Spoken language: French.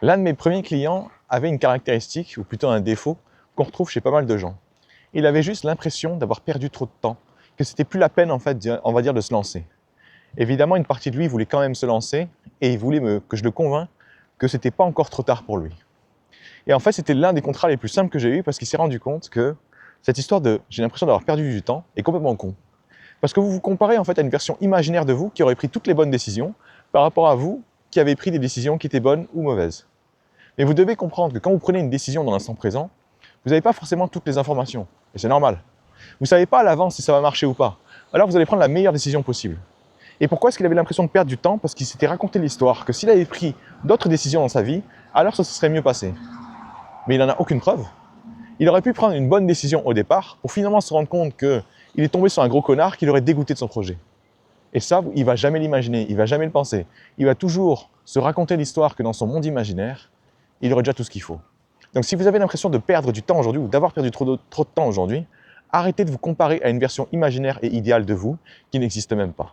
L'un de mes premiers clients avait une caractéristique, ou plutôt un défaut, qu'on retrouve chez pas mal de gens. Il avait juste l'impression d'avoir perdu trop de temps, que c'était plus la peine en fait, on va dire, de se lancer. Évidemment, une partie de lui voulait quand même se lancer et il voulait que je le convainque que c'était pas encore trop tard pour lui. Et en fait, c'était l'un des contrats les plus simples que j'ai eu parce qu'il s'est rendu compte que cette histoire de j'ai l'impression d'avoir perdu du temps est complètement con. Parce que vous vous comparez en fait à une version imaginaire de vous qui aurait pris toutes les bonnes décisions par rapport à vous qui avez pris des décisions qui étaient bonnes ou mauvaises. Mais vous devez comprendre que quand vous prenez une décision dans l'instant présent, vous n'avez pas forcément toutes les informations. Et c'est normal. Vous ne savez pas à l'avance si ça va marcher ou pas. Alors vous allez prendre la meilleure décision possible. Et pourquoi est-ce qu'il avait l'impression de perdre du temps? Parce qu'il s'était raconté l'histoire que s'il avait pris d'autres décisions dans sa vie, alors ça se serait mieux passé. Mais il n'en a aucune preuve. Il aurait pu prendre une bonne décision au départ pour finalement se rendre compte qu'il est tombé sur un gros connard qui l'aurait dégoûté de son projet. Et ça, il ne va jamais l'imaginer, il ne va jamais le penser. Il va toujours se raconter l'histoire que dans son monde imaginaire, il aurait déjà tout ce qu'il faut. Donc si vous avez l'impression de perdre du temps aujourd'hui ou d'avoir perdu trop de temps aujourd'hui, arrêtez de vous comparer à une version imaginaire et idéale de vous qui n'existe même pas.